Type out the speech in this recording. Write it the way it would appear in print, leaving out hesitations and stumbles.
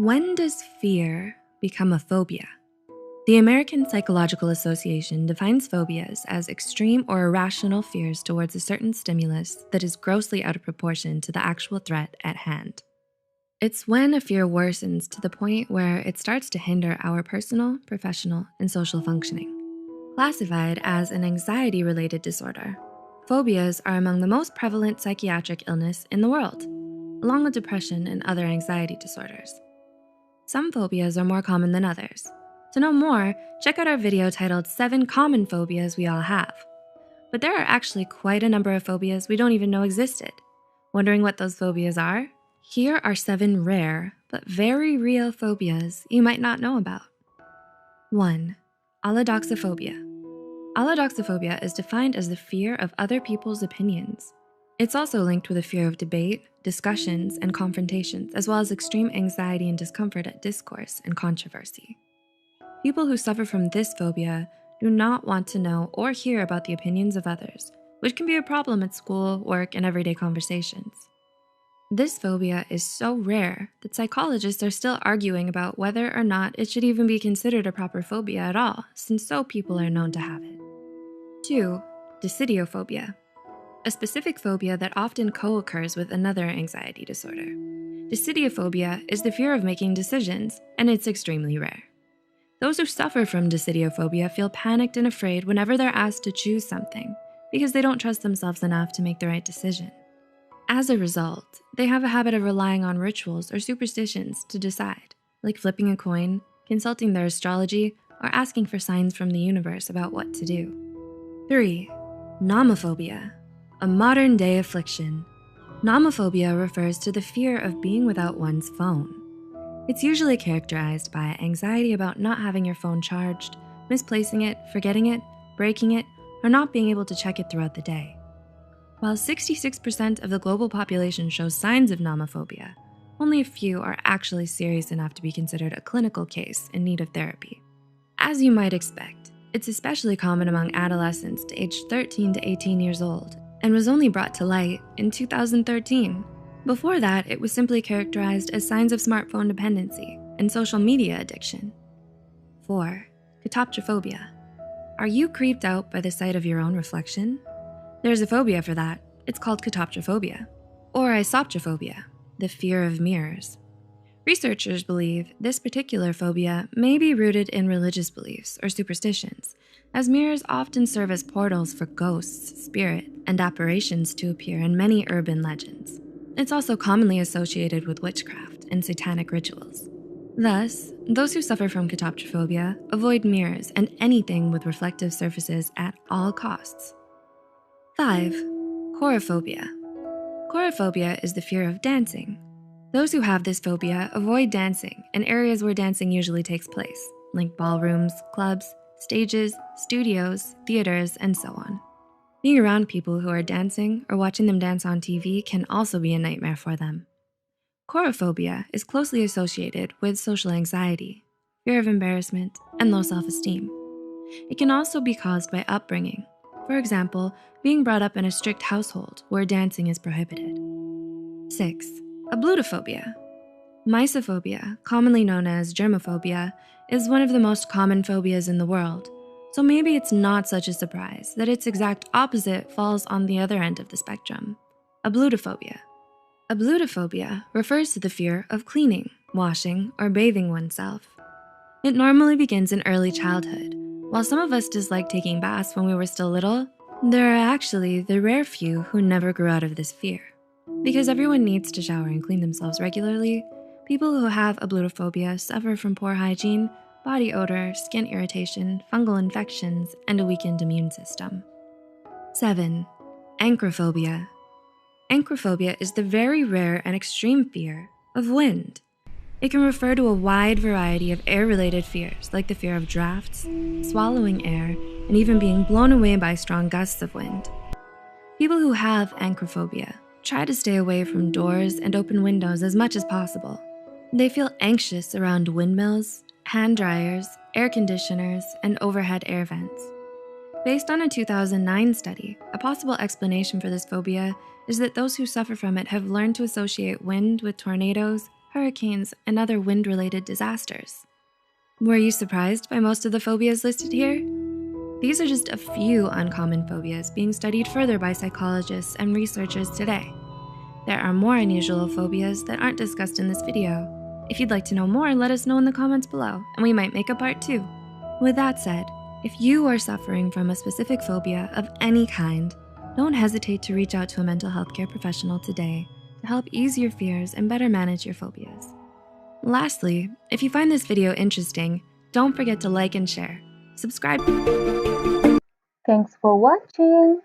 When does fear become a phobia? The American Psychological Association defines phobias as extreme or irrational fears towards a certain stimulus that is grossly out of proportion to the actual threat at hand. It's when a fear worsens to the point where it starts to hinder our personal, professional, and social functioning. Classified as an anxiety-related disorder, phobias are among the most prevalent psychiatric illness in the world, along with depression and other anxiety disorders. Some phobias are more common than others. To know more, check out our video titled 7 Common Phobias We All Have. But there are actually quite a number of phobias we don't even know existed. Wondering what those phobias are? Here are 7 rare, but very real phobias you might not know about. 1. Allodoxophobia. Allodoxophobia is defined as the fear of other people's opinions. It's also linked with a fear of debate, discussions, and confrontations, as well as extreme anxiety and discomfort at discourse and controversy. People who suffer from this phobia do not want to know or hear about the opinions of others, which can be a problem at school, work, and everyday conversations. This phobia is so rare that psychologists are still arguing about whether or not it should even be considered a proper phobia at all, since so people are known to have it. 2. Decidiophobia. A specific phobia that often co-occurs with another anxiety disorder. Decidiophobia is the fear of making decisions, and it's extremely rare. Those who suffer from decidiophobia feel panicked and afraid whenever they're asked to choose something because they don't trust themselves enough to make the right decision. As a result, they have a habit of relying on rituals or superstitions to decide, like flipping a coin, consulting their astrology, or asking for signs from the universe about what to do. 3. Nomophobia. A modern-day affliction. Nomophobia refers to the fear of being without one's phone. It's usually characterized by anxiety about not having your phone charged, misplacing it, forgetting it, breaking it, or not being able to check it throughout the day. While 66% of the global population shows signs of nomophobia, only a few are actually serious enough to be considered a clinical case in need of therapy. As you might expect, it's especially common among adolescents aged 13 to 18 years old, and was only brought to light in 2013. Before that, it was simply characterized as signs of smartphone dependency and social media addiction. 4. Catoptrophobia. Are you creeped out by the sight of your own reflection? There's a phobia for that. It's called catoptrophobia, or isoptrophobia, the fear of mirrors. Researchers believe this particular phobia may be rooted in religious beliefs or superstitions, as mirrors often serve as portals for ghosts, spirit, and apparitions to appear in many urban legends. It's also commonly associated with witchcraft and satanic rituals. Thus, those who suffer from catoptrophobia avoid mirrors and anything with reflective surfaces at all costs. 5. Chorophobia. Chorophobia is the fear of dancing. Those who have this phobia avoid dancing in areas where dancing usually takes place, like ballrooms, clubs, stages, studios, theaters, and so on. Being around people who are dancing or watching them dance on TV can also be a nightmare for them. Chorophobia is closely associated with social anxiety, fear of embarrassment, and low self-esteem. It can also be caused by upbringing. For example, being brought up in a strict household where dancing is prohibited. 6. Ablutophobia. Mysophobia, commonly known as germophobia, is one of the most common phobias in the world, so maybe it's not such a surprise that its exact opposite falls on the other end of the spectrum, ablutophobia. Ablutophobia refers to the fear of cleaning, washing, or bathing oneself. It normally begins in early childhood. While some of us dislike taking baths when we were still little, there are actually the rare few who never grew out of this fear. Because everyone needs to shower and clean themselves regularly, people who have ablutophobia suffer from poor hygiene, body odor, skin irritation, fungal infections, and a weakened immune system. 7. Anchrophobia. Anchrophobia is the very rare and extreme fear of wind. It can refer to a wide variety of air-related fears, like the fear of drafts, swallowing air, and even being blown away by strong gusts of wind. People who have anchrophobia try to stay away from doors and open windows as much as possible. They feel anxious around windmills, hand dryers, air conditioners, and overhead air vents. Based on a 2009 study, a possible explanation for this phobia is that those who suffer from it have learned to associate wind with tornadoes, hurricanes, and other wind-related disasters. Were you surprised by most of the phobias listed here? These are just a few uncommon phobias being studied further by psychologists and researchers today. There are more unusual phobias that aren't discussed in this video. If you'd like to know more, let us know in the comments below, and we might make a part 2. With that said, if you are suffering from a specific phobia of any kind, don't hesitate to reach out to a mental health care professional today to help ease your fears and better manage your phobias. Lastly, if you find this video interesting, don't forget to like and share. Subscribe. Thanks for watching.